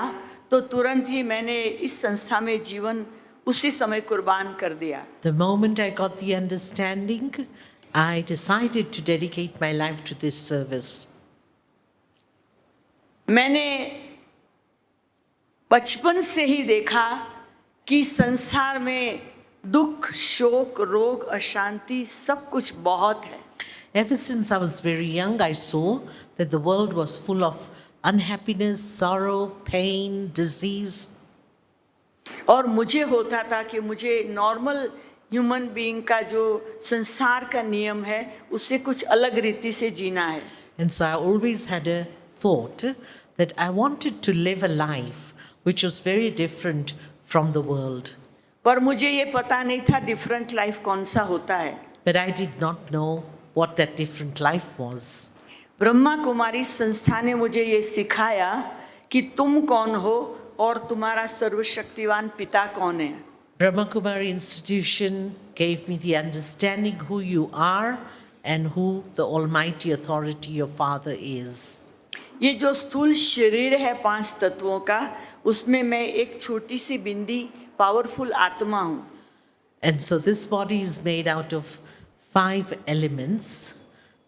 तो तुरंत ही मैंने इस संस्था में जीवन उसी समय कुर्बान कर दिया। The moment I got the understanding, I decided to dedicate my life to this service. मैंने बचपन से ही देखा कि संसार में दुख, शोक, रोग, अशांति सब कुछ बहुत है। Ever since I was very young, I saw that the world was full of unhappiness, sorrow, pain, disease. और मुझे होता था कि मुझे नॉर्मल ह्यूमन बीइंग का जो संसार का नियम है उससे कुछ अलग रीति से जीना है। And so I always had a thought that I wanted to live a life which was very different from the world. पर मुझे ये पता नहीं था डिफरेंट लाइफ कौन सा होता है। But I did not know what that different life was. Brahma Kumari संस्था ने मुझे ये सिखाया कि तुम कौन हो और तुम्हारा सर्वशक्तिवान पिता कौन है। Brahma Kumari institution gave me the understanding who you are and who the Almighty Authority, your Father, is. ये जो स्थूल शरीर है 5 तत्वों का, उसमें मैं एक छोटी सी बिंदी पावरफुल आत्मा हूँ। And so this body is made out of 5 elements,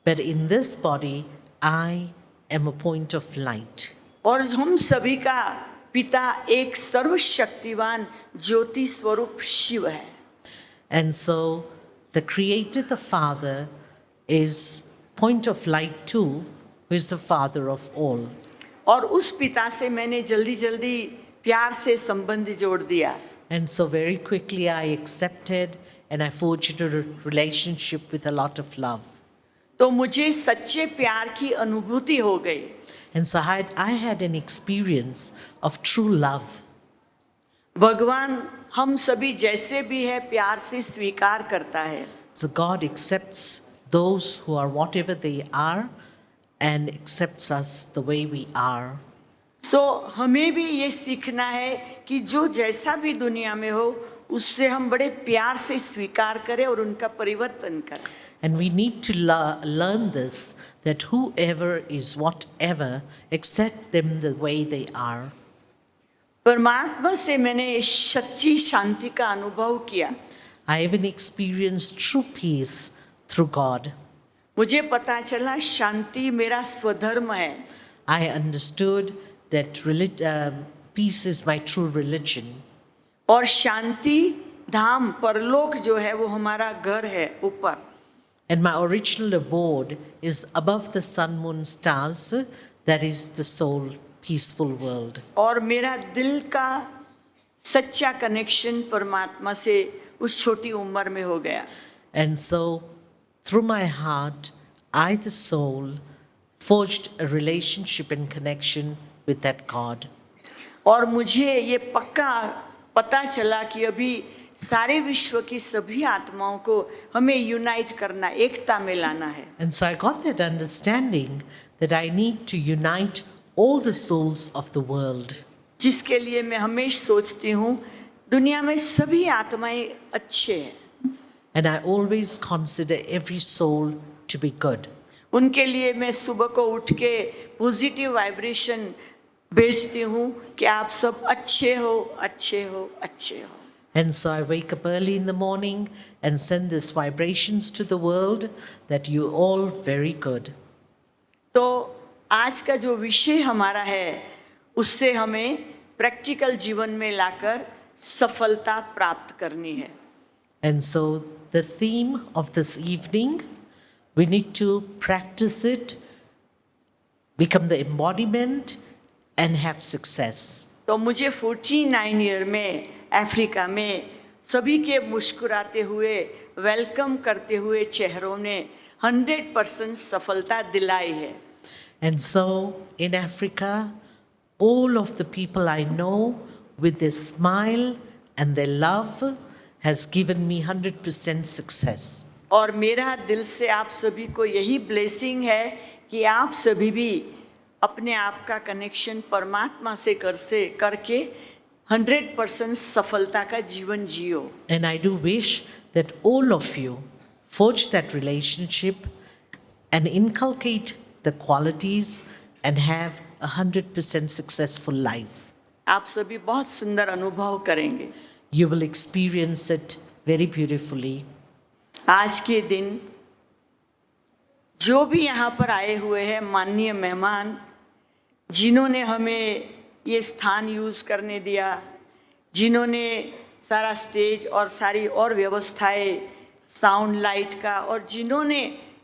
but in this body, I am a point of light. और हम सभी का पिता एक सर्वशक्तिवान ज्योति स्वरूप शिव है. And so the Creator, the Father, is point of light too, who is the Father of all. और उस पिता से मैंने जल्दी जल्दी प्यार से संबंध जोड़ दिया. And so very quickly I accepted and I forged a relationship with a lot of love. तो मुझे सच्चे प्यार की अनुभूति हो गई. And so I had an experience of true love. भगवान हम सभी जैसे भी है प्यार से स्वीकार करता है. So God accepts those who are whatever they are and accepts us the way we are. So हमें भी ये सीखना है कि जो जैसा भी दुनिया में हो उससे हम बड़े प्यार से स्वीकार करें और उनका परिवर्तन करें. And we need to learn this, that whoever is whatever, accept them the way they are. परमात्मा से मैंने सच्ची शांति का अनुभव किया. I even experienced true peace through God. मुझे पता चला शांति मेरा स्वधर्म है. I understood that peace is my true religion. और शांति धाम परलोक जो है वो हमारा घर है ऊपर. And my original abode is above the sun, moon, stars. That is the soul, peaceful world. और मेरा दिल का सच्चा कनेक्शन परमात्मा से उस छोटी उम्र में हो गया. And so, through my heart, I, the soul, forged a relationship and connection with that God. और मुझे ये पक्का पता चला कि अभी सारे विश्व की सभी आत्माओं को हमें यूनाइट करना, एकता में लाना है. And so I got that understanding that I need to unite all the souls of the world. जिसके लिए मैं हमेशा सोचती हूँ दुनिया में सभी आत्माएं अच्छे हैं. And I always consider every soul to be good. उनके लिए मैं सुबह को उठ के पॉजिटिव वाइब्रेशन भेजती हूँ कि आप सब अच्छे हो, अच्छे हो, अच्छे हो. And so I wake up early in the morning and send these vibrations to the world that you all very good. तो आज का जो विषय हमारा है उससे हमें प्रैक्टिकल जीवन में लाकर सफलता प्राप्त करनी है. And so the theme of this evening, we need to practice it, become the embodiment and have success. तो मुझे 49 ईयर में अफ्रीका में सभी के मुस्कुराते हुए वेलकम करते हुए चेहरों ने 100% सफलता दिलाई है. And so in Africa, all of the people I know with their smile and their love has given me 100% success. और मेरा दिल से आप सभी को यही ब्लेसिंग है कि आप सभी भी अपने आप का कनेक्शन परमात्मा से करके 100% सफलता का जीवन जियो. And I do wish that all of you forge that relationship and inculcate the qualities and have 100% successful life. आप सभी बहुत सुंदर अनुभव करेंगे. You will experience it very beautifully. आज के दिन जो भी यहाँ पर आए हुए हैं माननीय मेहमान, जिन्होंने हमें ये स्थान यूज़ करने दिया, जिन्होंने सारा स्टेज और सारी और व्यवस्थाएं साउंड लाइट का, और जिन्होंने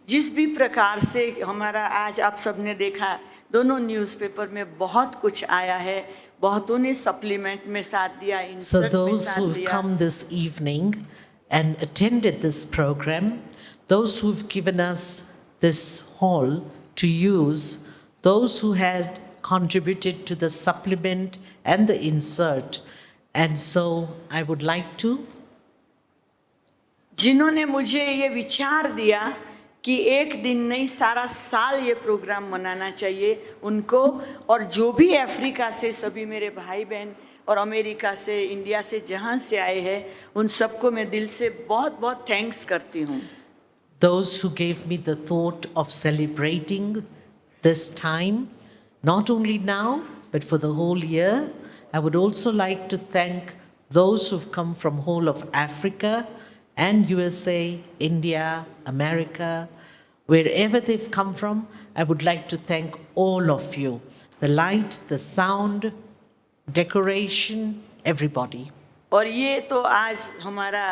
जिस भी प्रकार से हमारा आज आप सबने देखा दोनों न्यूज़पेपर में बहुत कुछ आया है, बहुतों ने सप्लीमेंट में साथ दिया, So इंसर्ट में those साथ who've दिया. come this evening and attended this program, those who've given us this hall to use, those who had contributed to the supplement and the insert. And so I would like to, जिन्होंने मुझे ये विचार दिया कि एक दिन नहीं सारा साल ये प्रोग्राम मनाना चाहिए उनको, और जो भी अफ्रीका से सभी मेरे भाई बहन और अमेरिका से, इंडिया से, जहाँ से आए हैं, उन सबको मैं दिल से बहुत बहुत थैंक्स करती हूँ. those who gave me the thought of celebrating this time, not only now, but for the whole year. I would also like to thank those who've come from whole of Africa and USA, India, America, wherever they've come from, I would like to thank all of you. The light, the sound, decoration, everybody. और ये तो आज हमारा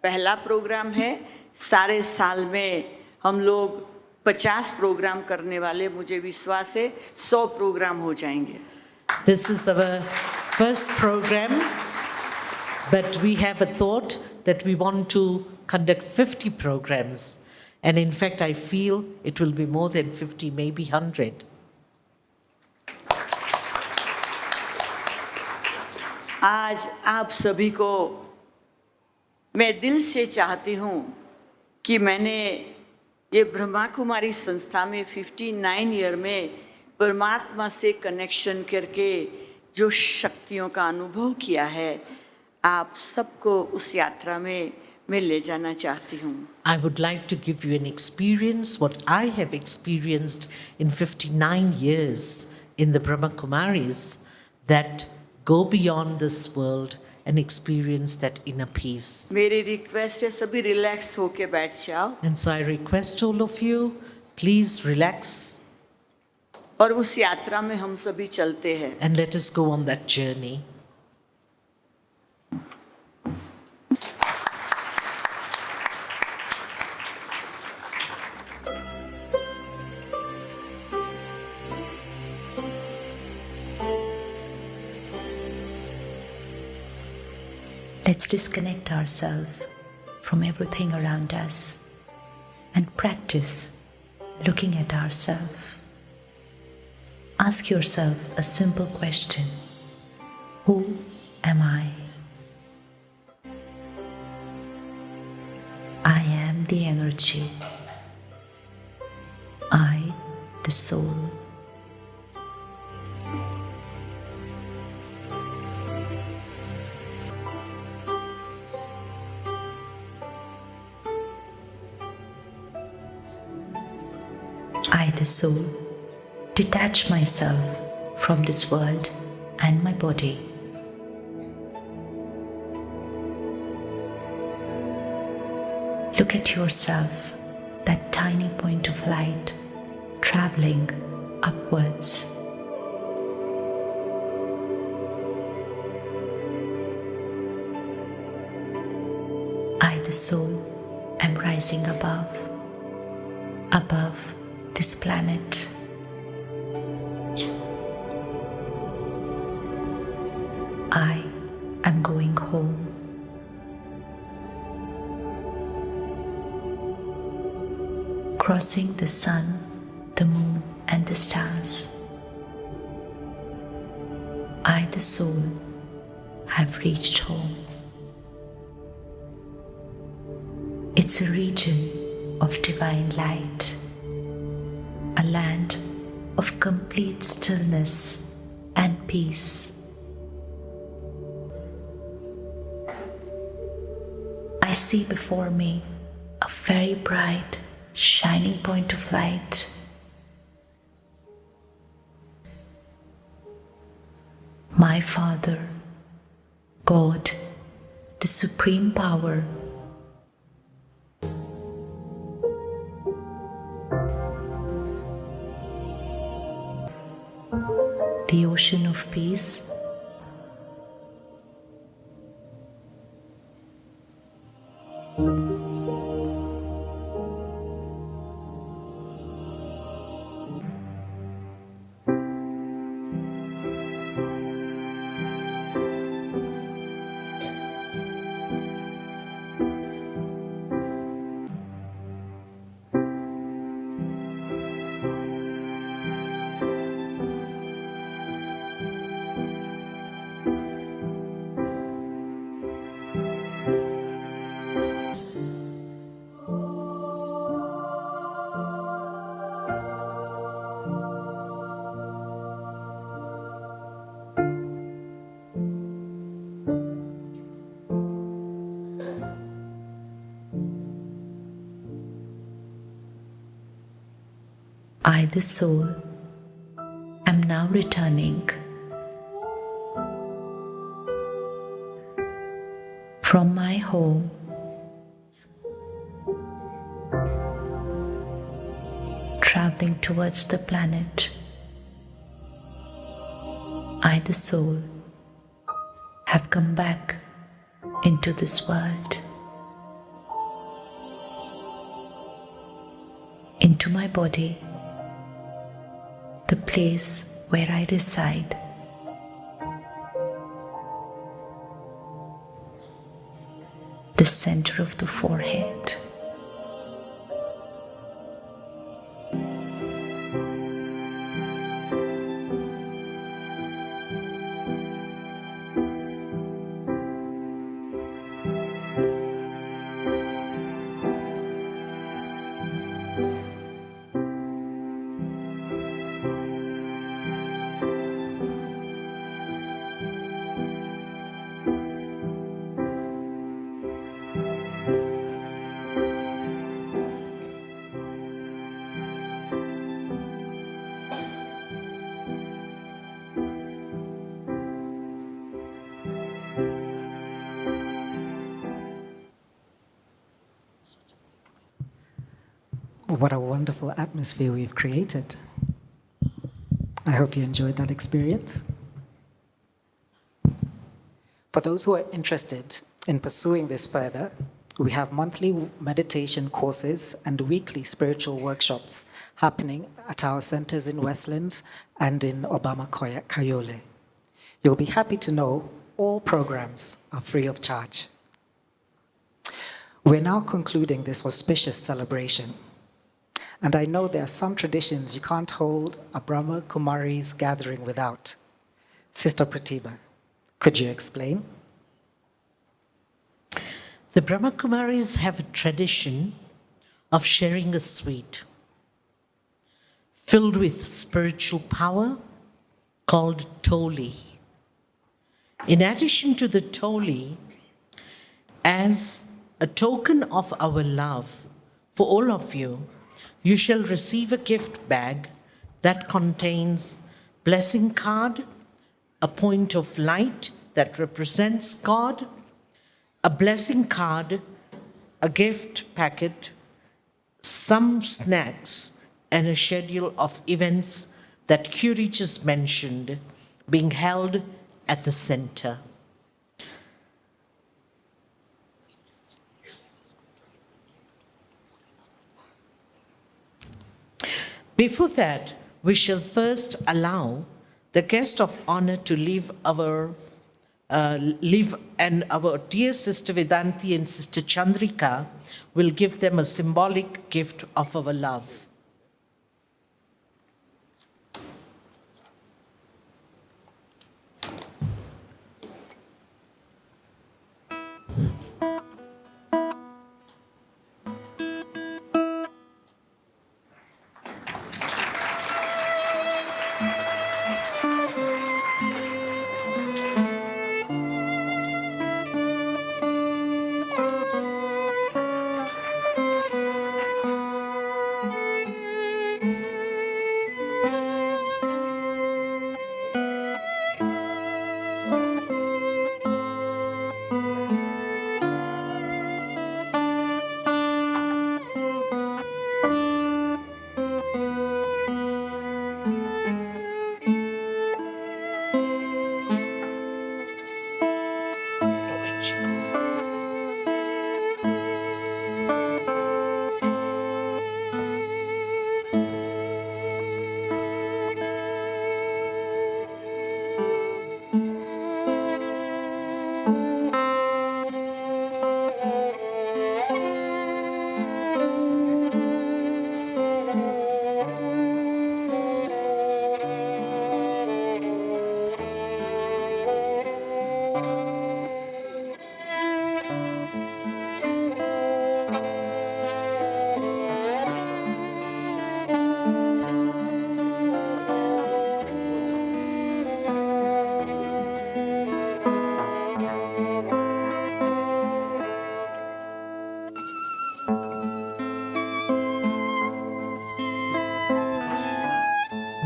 पहला programme है। सारे साल में हम लोग 50 प्रोग्राम करने वाले, मुझे विश्वास है 100 प्रोग्राम हो जाएंगे। This is our first program, but we have a thought that we want to conduct 50 programs. And in fact, I feel it will be more than 50, maybe 100. आज आप सभी को मैं दिल से चाहती हूँ कि मैंने ये ब्रह्मा कुमारी संस्था में 59 ईयर में परमात्मा से कनेक्शन करके जो शक्तियों का अनुभव किया है, आप सबको उस यात्रा में मैं ले जाना चाहती हूँ। I would like to give you an experience, what I have experienced in 59 years in the Brahma Kumaris, that go beyond this world and experience that inner peace. मेरी रिक्वेस्ट है सभी रिलैक्स होके बैठ जाओ। And so I request all of you, please relax. और उस यात्रा में हम सभी चलते हैं। And let us go on that journey. Let's disconnect ourselves from everything around us and practice looking at ourselves. Ask yourself a simple question: who am I? I am the energy. I, the soul. I, the soul, detach myself from this world and my body. Look at yourself, that tiny point of light traveling upwards. I, the soul, am rising above this planet. I am going home. Crossing the sun, the moon, and the stars. I, the soul, have reached home. It's a region of divine light, a land of complete stillness and peace. I see before me a very bright, shining point of light. My Father, God, the Supreme Power, the ocean of peace, I, the soul, am now returning from my home traveling towards the planet. I, the soul, have come back into this world, into my body, the place where I reside. The center of the forehead. What a wonderful atmosphere we've created. I hope you enjoyed that experience. For those who are interested in pursuing this further, we have monthly meditation courses and weekly spiritual workshops happening at our centers in Westlands and in Obama Kayole. You'll be happy to know all programs are free of charge. We're now concluding this auspicious celebration. And I know there are some traditions you can't hold a Brahma Kumaris gathering without. Sister Pratibha, could you explain? The Brahma Kumaris have a tradition of sharing a sweet filled with spiritual power called toli. In addition to the toli, as a token of our love for all of you, you shall receive a gift bag that contains blessing card, a point of light that represents God, a blessing card, a gift packet, some snacks, and a schedule of events that Curie just mentioned being held at the center. Before that, we shall first allow the guest of honor to leave and our dear Sister Vedanti and Sister Chandrika will give them a symbolic gift of our love.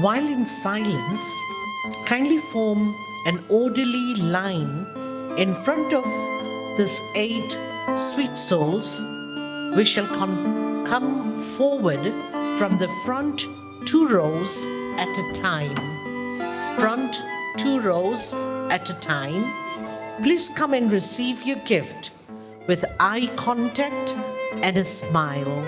While in silence, kindly form an orderly line in front of these 8 sweet souls. We shall come forward from the front 2 rows at a time. Front 2 rows at a time. Please come and receive your gift with eye contact and a smile.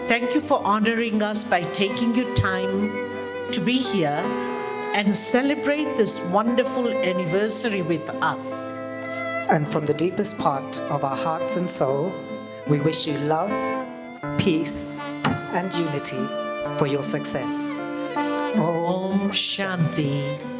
Thank you for honoring us by taking your time to be here and celebrate this wonderful anniversary with us. And from the deepest part of our hearts and soul, we wish you love, peace, and unity for your success. Om Shanti.